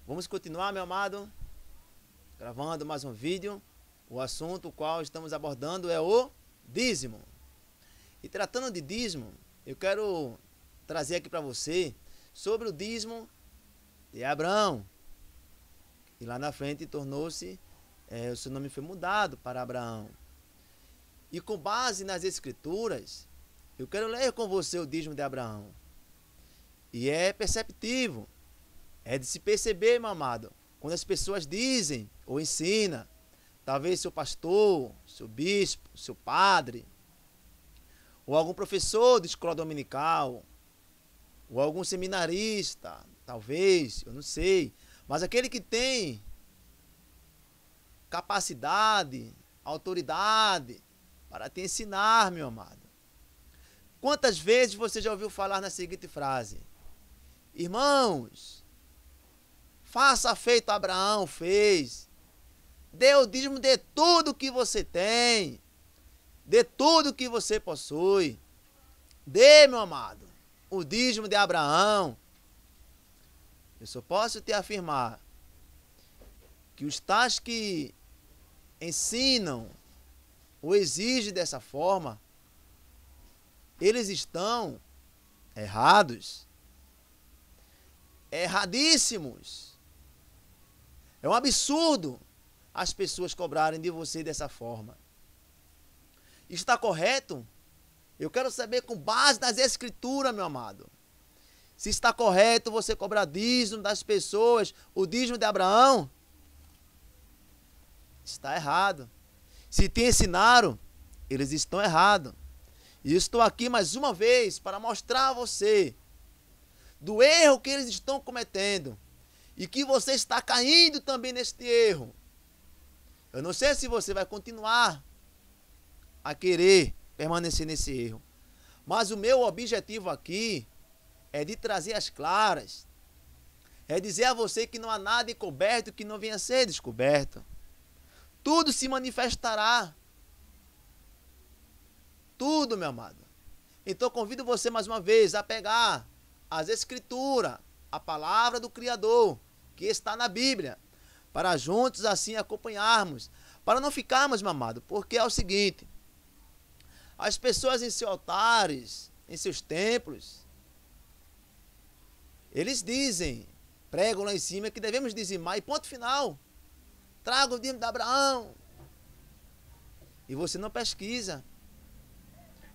Vamos continuar, meu amado, gravando mais um vídeo. O assunto o qual estamos abordando é o dízimo. E tratando de dízimo, eu quero trazer aqui para você sobre o dízimo de Abraão. E lá na frente tornou-se, o seu nome foi mudado para Abraão. E com base nas escrituras, eu quero ler com você o dízimo de Abraão. E é perceptível, é de se perceber, meu amado, quando as pessoas dizem ou ensinam, talvez seu pastor, seu bispo, seu padre, ou algum professor de escola dominical, ou algum seminarista, talvez, eu não sei, mas aquele que tem capacidade, autoridade para te ensinar, meu amado. Quantas vezes você já ouviu falar na seguinte frase: irmãos, faça feito Abraão fez, dê o dízimo de tudo que você tem, de tudo que você possui, dê, meu amado, o dízimo de Abraão. Eu só posso te afirmar que os tais que ensinam ou exigem dessa forma, eles estão errados, erradíssimos. É um absurdo as pessoas cobrarem de você dessa forma. Está correto? Eu quero saber com base nas escrituras, meu amado. Se está correto você cobrar dízimo das pessoas, o dízimo de Abraão, está errado. Se te ensinaram, eles estão errados. E estou aqui mais uma vez para mostrar a você do erro que eles estão cometendo e que você está caindo também neste erro. Eu não sei se você vai continuar a querer permanecer nesse erro, mas o meu objetivo aqui é de trazer as claras, é dizer a você que não há nada encoberto que não venha a ser descoberto. Tudo se manifestará. Tudo, meu amado. Então convido você mais uma vez a pegar as escrituras, a palavra do Criador, que está na Bíblia, para juntos assim acompanharmos, para não ficarmos, meu amado, porque é o seguinte: as pessoas em seus altares, em seus templos, eles dizem, pregam lá em cima que devemos dizimar e ponto final. Traga o dízimo de Abraão. E você não pesquisa.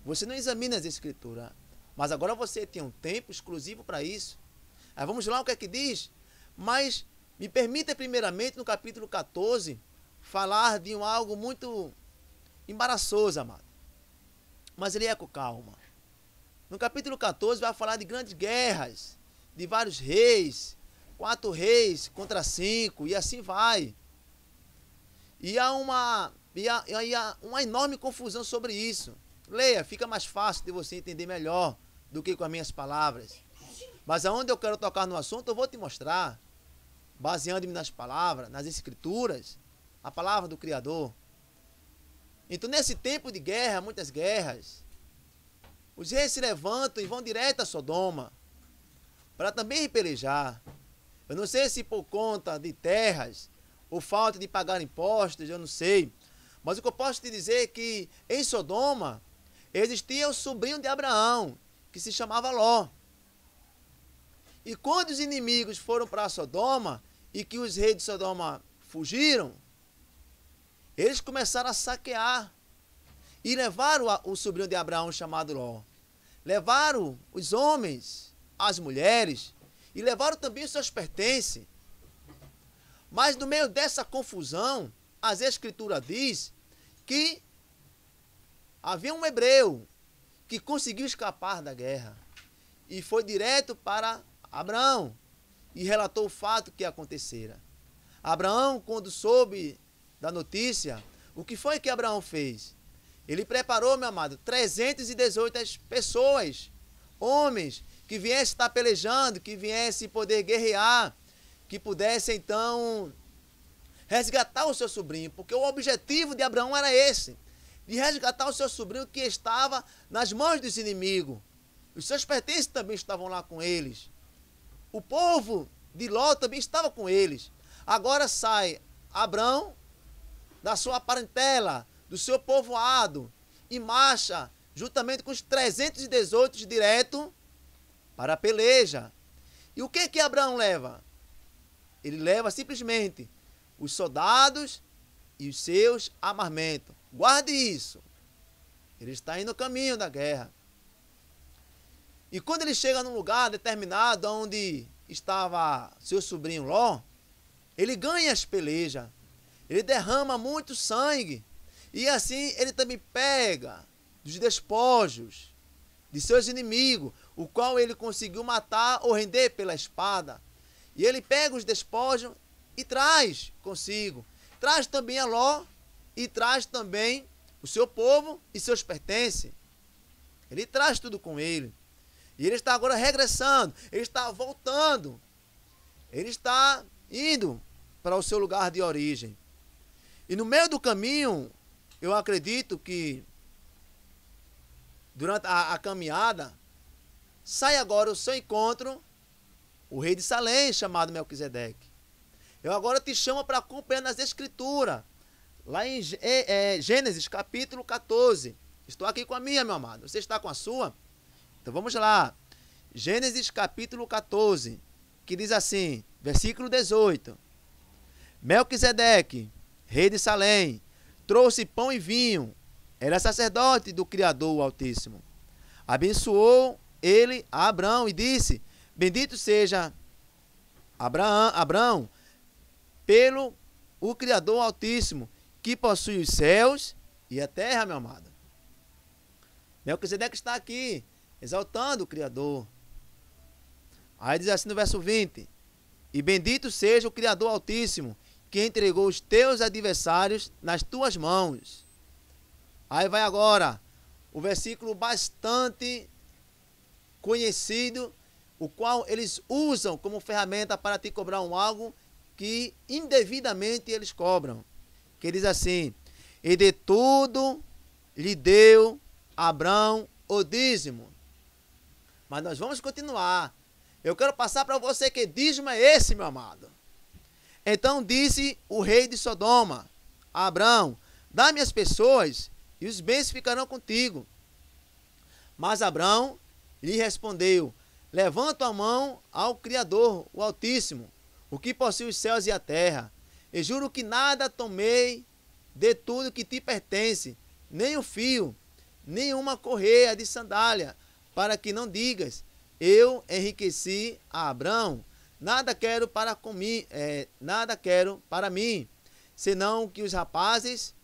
Você não examina as escrituras. Mas agora você tem um tempo exclusivo para isso. Aí vamos lá, o que é que diz? Mas me permita primeiramente no capítulo 14 falar de algo muito embaraçoso, amado. Mas ele é com calma. No capítulo 14 vai falar de grandes guerras, de vários reis, 4 reis contra 5, e assim vai. E há uma enorme confusão sobre isso. Leia, fica mais fácil de você entender melhor do que com as minhas palavras. Mas aonde eu quero tocar no assunto, eu vou te mostrar, baseando-me nas palavras, nas escrituras, a palavra do Criador. Então, nesse tempo de guerra, muitas guerras, os reis se levantam e vão direto a Sodoma, para também pelejar. Eu não sei se por conta de terras, ou falta de pagar impostos, eu não sei. Mas o que eu posso te dizer é que em Sodoma existia o sobrinho de Abraão, que se chamava Ló. E quando os inimigos foram para Sodoma e que os reis de Sodoma fugiram, eles começaram a saquear e levaram o sobrinho de Abraão chamado Ló. Levaram os homens, as mulheres e levaram também os seus pertences. Mas no meio dessa confusão, as escrituras diz que havia um hebreu que conseguiu escapar da guerra e foi direto para Abraão e relatou o fato que acontecera. Abraão, quando soube da notícia, o que foi que Abraão fez? Ele preparou, meu amado, 318 pessoas, homens, que viessem estar pelejando, que viessem poder guerrear, que pudessem então resgatar o seu sobrinho, porque o objetivo de Abraão era esse, de resgatar o seu sobrinho que estava nas mãos dos inimigos. Os seus pertences também estavam lá com eles. O povo de Ló também estava com eles. Agora sai Abrão da sua parentela, do seu povoado, e marcha juntamente com os 318 direto para a peleja. E o que Abraão leva? Ele leva simplesmente os soldados e os seus armamentos. Guarde isso. Ele está indo no caminho da guerra. E quando ele chega num lugar determinado onde estava seu sobrinho Ló, ele ganha as pelejas. Ele derrama muito sangue. E assim ele também pega dos despojos de seus inimigos, o qual ele conseguiu matar ou render pela espada. E ele pega os despojos e traz consigo. Traz também a Ló e traz também o seu povo e seus pertences. Ele traz tudo com ele. E ele está agora regressando, ele está voltando. Ele está indo para o seu lugar de origem. E no meio do caminho, eu acredito que durante a caminhada, sai agora o seu encontro o rei de Salém, chamado Melquisedeque. Eu agora te chamo para acompanhar nas escrituras, lá em Gênesis capítulo 14. Estou aqui com a minha, meu amado. Você está com a sua? Então vamos lá. Gênesis capítulo 14, que diz assim, versículo 18. Melquisedeque, rei de Salém, trouxe pão e vinho. Era sacerdote do Criador, o Altíssimo. Abençoou ele a Abrão e disse, bendito seja Abrão, pelo o Criador Altíssimo, que possui os céus e a terra, meu amado. Melquisedeque está aqui, exaltando o Criador. Aí diz assim no verso 20, e bendito seja o Criador Altíssimo, que entregou os teus adversários nas tuas mãos. Aí vai agora o versículo bastante conhecido, o qual eles usam como ferramenta para te cobrar algo que indevidamente eles cobram. Que diz assim, e de tudo lhe deu Abrão o dízimo. Mas nós vamos continuar. Eu quero passar para você que dízimo é esse, meu amado. Então disse o rei de Sodoma a Abrão, dá-me as pessoas e os bens ficarão contigo. Mas Abrão lhe respondeu, levanta a mão ao Criador, o Altíssimo, o que possui os céus e a terra, e juro que nada tomei de tudo que te pertence, nem um fio, nem uma correia de sandália, para que não digas, eu enriqueci a Abrão, nada quero para mim, senão que os rapazes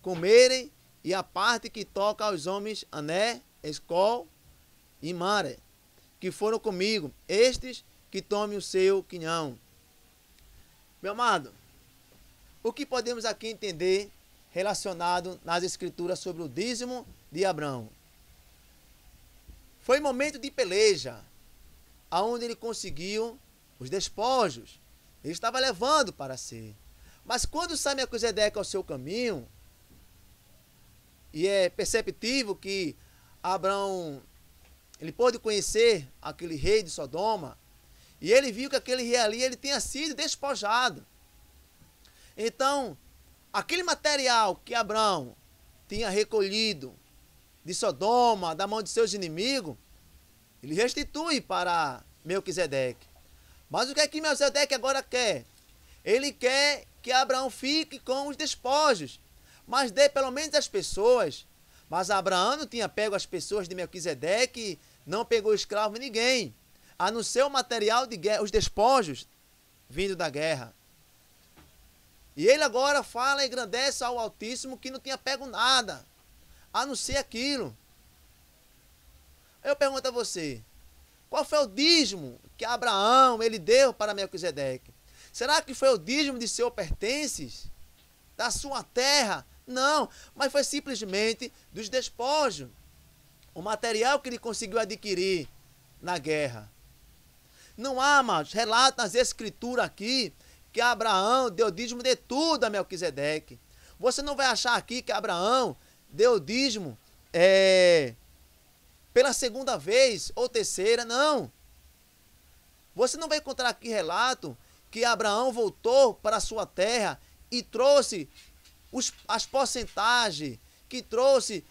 comerem e a parte que toca aos homens Ané, Escol e Mare, que foram comigo, estes que tomem o seu quinhão. Meu amado, o que podemos aqui entender relacionado nas escrituras sobre o dízimo de Abrão? Foi momento de peleja, aonde ele conseguiu os despojos. Ele estava levando para si. Mas quando sai Melquisedeque ao seu caminho, e é perceptível que Abrão, ele pôde conhecer aquele rei de Sodoma, e ele viu que aquele rei ali, ele tinha sido despojado. Então, aquele material que Abrão tinha recolhido de Sodoma, da mão de seus inimigos, ele restitui para Melquisedeque. Mas o que é que Melquisedeque agora quer? Ele quer que Abraão fique com os despojos, mas dê pelo menos as pessoas. Mas Abraão não tinha pego as pessoas de Melquisedeque, não pegou escravo ninguém, a não ser o material de guerra, os despojos vindo da guerra. E ele agora fala e engrandece ao Altíssimo que não tinha pego nada, a não ser aquilo. Eu pergunto a você, qual foi o dízimo que Abraão ele deu para Melquisedeque? Será que foi o dízimo de seus pertences? Da sua terra? Não, mas foi simplesmente dos despojos. O material que ele conseguiu adquirir na guerra. Não há, amados, relato nas escrituras aqui que Abraão deu dízimo de tudo a Melquisedeque. Você não vai achar aqui que Abraão deu dízimo pela segunda vez ou terceira, não. Você não vai encontrar aqui relato que Abraão voltou para a sua terra e trouxe as porcentagens, que trouxe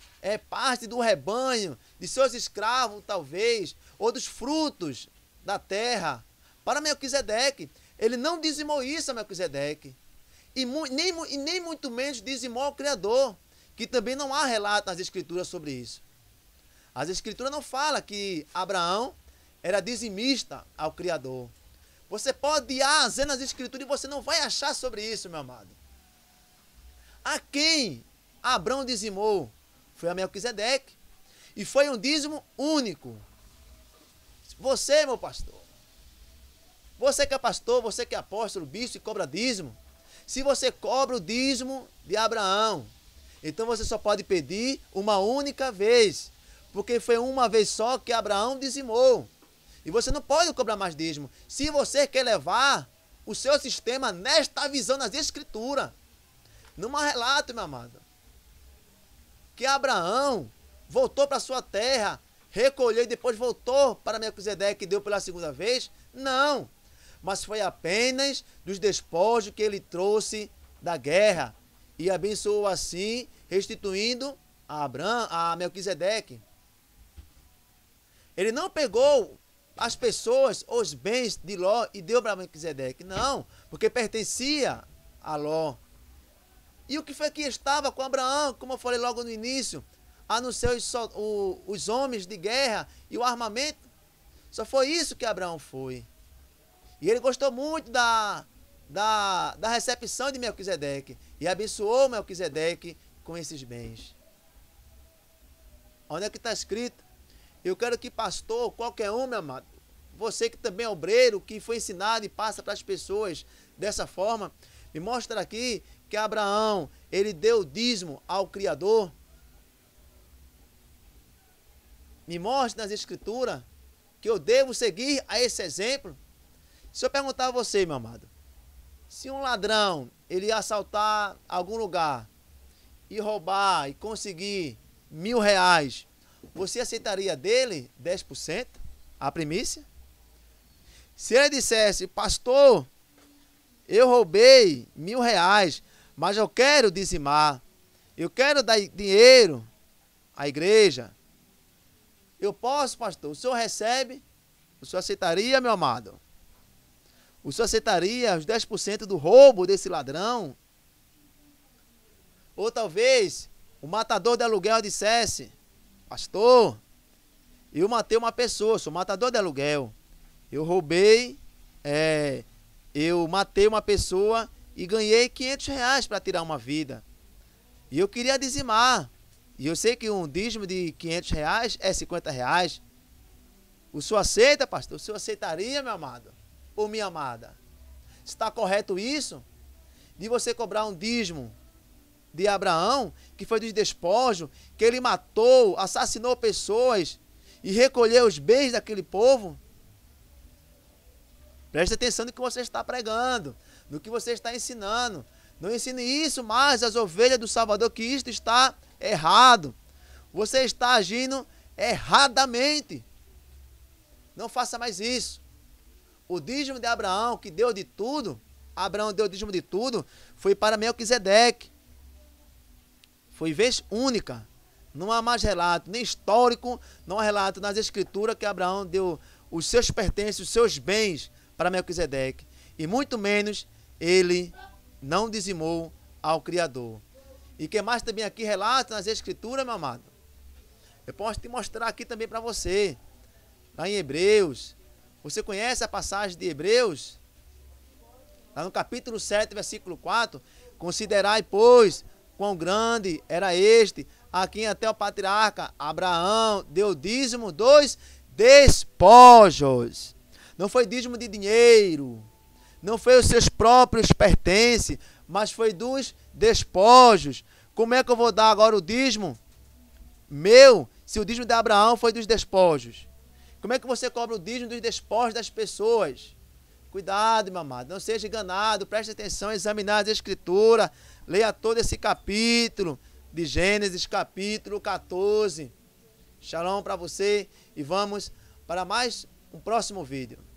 parte do rebanho, de seus escravos, talvez, ou dos frutos da terra, para Melquisedeque. Ele não dizimou isso a Melquisedeque. E nem muito menos dizimou ao Criador, que também não há relato nas Escrituras sobre isso. As Escrituras não falam que Abraão era dizimista ao Criador. Você pode ir nas Escrituras e você não vai achar sobre isso, meu amado. A quem Abraão dizimou foi a Melquisedeque. E foi um dízimo único. Você, meu pastor, você que é pastor, você que é apóstolo, bispo e cobra dízimo, se você cobra o dízimo de Abraão, então você só pode pedir uma única vez, porque foi uma vez só que Abraão dizimou. E você não pode cobrar mais dízimo. Se você quer levar o seu sistema nesta visão nas Escrituras, não há relato, meu amado, que Abraão voltou para sua terra, recolheu e depois voltou para Melquisedeque e deu pela segunda vez. Não, mas foi apenas dos despojos que ele trouxe da guerra e abençoou assim, restituindo a Melquisedeque. Ele não pegou as pessoas, os bens de Ló e deu para Melquisedeque. Não, porque pertencia a Ló. E o que foi que estava com Abraão, como eu falei logo no início, a não ser os homens de guerra e o armamento? Só foi isso que Abraão foi. E ele gostou muito da recepção de Melquisedeque e abençoou Melquisedeque com esses bens. Onde é que está escrito? Eu quero que pastor, qualquer um, meu amado, você que também é obreiro, que foi ensinado e passa para as pessoas dessa forma, me mostra aqui que Abraão, ele deu dízimo ao Criador. Me mostra nas Escrituras que eu devo seguir a esse exemplo. Se eu perguntar a você, meu amado, se um ladrão, ele ia assaltar algum lugar e roubar e conseguir R$1.000, você aceitaria dele 10%, a primícia? Se ele dissesse, pastor, eu roubei R$1.000, mas eu quero dizimar, eu quero dar dinheiro à igreja, eu posso, pastor? O senhor recebe? O senhor aceitaria, meu amado? O senhor aceitaria os 10% do roubo desse ladrão? Ou talvez o matador de aluguel dissesse, pastor, eu matei uma pessoa, sou matador de aluguel, eu roubei, eu matei uma pessoa e ganhei R$500 para tirar uma vida. E eu queria dizimar. E eu sei que um dízimo de R$500 é R$50. O senhor aceita, pastor? O senhor aceitaria, meu amado? Ou minha amada? Está correto isso? De você cobrar um dízimo de Abraão, que foi dos despojos, que ele matou, assassinou pessoas e recolheu os bens daquele povo? Preste atenção no que você está pregando, no que você está ensinando. Não ensine isso mais às ovelhas do Salvador, que isto está errado. Você está agindo erradamente. Não faça mais isso. O dízimo de Abraão, que deu de tudo, Abraão deu o dízimo de tudo, foi para Melquisedeque. Foi vez única. Não há mais relato, nem histórico, não há relato nas Escrituras que Abraão deu os seus pertences, os seus bens para Melquisedeque. E muito menos ele não dizimou ao Criador. E que mais também aqui relata nas Escrituras, meu amado? Eu posso te mostrar aqui também para você. Lá em Hebreus. Você conhece a passagem de Hebreus? Lá no capítulo 7, versículo 4. Considerai, pois, quão grande era este, a quem até o patriarca Abraão deu dízimo dos despojos. Não foi dízimo de dinheiro, não foi os seus próprios pertences, mas foi dos despojos. Como é que eu vou dar agora o dízimo meu, se o dízimo de Abraão foi dos despojos? Como é que você cobra o dízimo dos despojos das pessoas? Cuidado, meu amado, não seja enganado, preste atenção, examinar as Escrituras, leia todo esse capítulo de Gênesis, capítulo 14. Shalom para você e vamos para mais um próximo vídeo.